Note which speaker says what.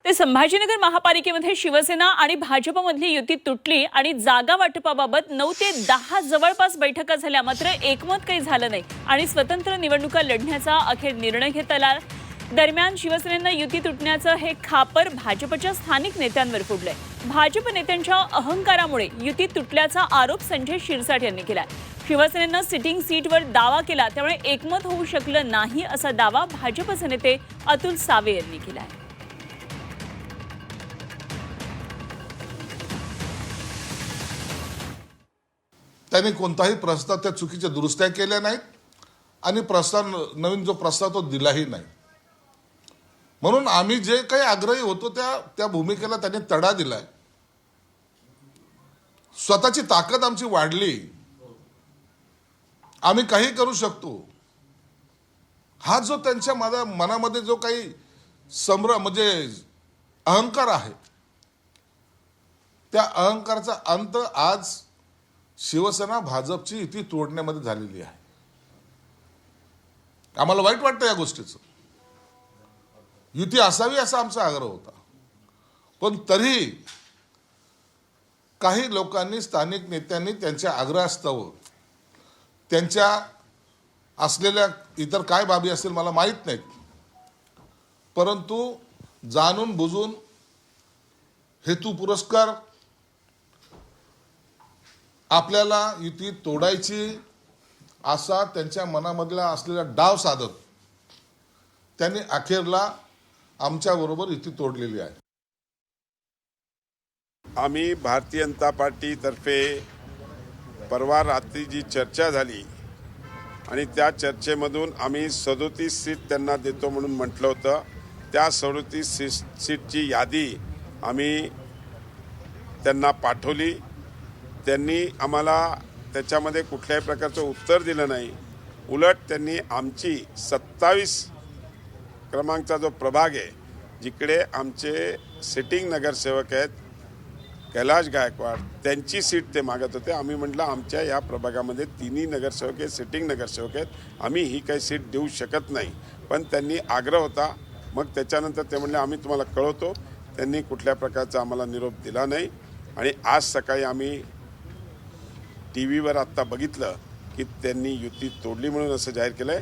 Speaker 1: ते संभाजीनगर महापालिकेमध्ये शिवसेना आणि भाजपमधली युती तुटली आणि जागा वाटपाबाबत 9 ते 10 जवळपास बैठका झाल्या, मात्र एकमत काही झालं नाही आणि स्वतंत्र निवडणुका लढण्याचा अखेर निर्णय घेतला आला। दरम्यान शिवसेनेनं युती तुटण्याचं हे खापर भाजपच्या स्थानिक नेत्यांवर फोडलंय। भाजप नेत्यांच्या अहंकारामुळे युती तुटल्याचा आरोप संजय शिरसाट यांनी केलाय। शिवसेनेनं सिटिंग सीटवर दावा केला, त्यामुळे एकमत होऊ शकलं नाही असा दावा भाजपचे नेते अतुल सावे यांनी केलाय।
Speaker 2: त्यांनी कोणताही प्रस्ताव त्या चुकीच्या दुरुस्त्या केल्या नाहीत आणि नवीन जो प्रस्ताव तो दिलाही नाही। म्हणून आम्ही जे काही आग्रही होतो त्या भूमिकेला त्यांनी तडा दिलाय। स्वतःची ताकद आमची वाढली, आम्ही काही करू शकतो, हा जो त्यांच्या मनामध्ये जो काही म्हणजे अहंकार आहे, त्या अहंकाराचा अंत आज शिवसेना भाजपची युती तोडण्यामध्ये झालेली आहे। आम्हाला वाईट वाटतं या गोष्टीचं। युती असावी असा आमचा आग्रह होता, पण तरी काही लोकांनी, स्थानिक नेत्यांनी त्यांच्या आग्रहास्तव, त्यांच्या असलेल्या इतर काय बाबी असतील मला माहीत नाहीत, परंतु जाणून बुजून हेतुपुरस्सर आपल्याला युती तोडायची असा त्यांच्या मनामधला असलेला डाव साधत त्यांनी अखेरला आमच्याबरोबर युती तोडलेली आहे।
Speaker 3: आम्ही भारतीय जनता पार्टीतर्फे परवा रात्री जी चर्चा झाली आणि त्या चर्चेमधून आम्ही 37 सीट त्यांना देतो म्हणून म्हटलं होतं, त्या 37 सीटची यादी आम्ही त्यांना पाठवली। त्यांनी आम्हाला त्याच्यामध्ये कुठल्याही प्रकारचं उत्तर दिलं नाही। उलट त्यांनी आमची 27 क्रमांकचा जो प्रभाग आहे, जिकडे आमचे सिटिंग नगरसेवक आहेत कैलाश गायकवाड, त्यांची सीट ते मागत होते। आम्ही म्हटलं आमच्या या प्रभागामध्ये तिन्ही नगरसेवक हे सिटिंग नगरसेवक आहेत, आम्ही ही काही सीट देऊ शकत नाही। पण त्यांनी आग्रह होता। मग त्याच्यानंतर ते म्हणले आम्ही तुम्हाला कळवतो। त्यांनी कुठल्या प्रकारचा आम्हाला निरोप दिला नाही आणि आज सकाळी आम्ही टीव्हीवर आत्ता बघितलं की त्यांनी युती तोडली म्हणून असं जाहीर केलंय।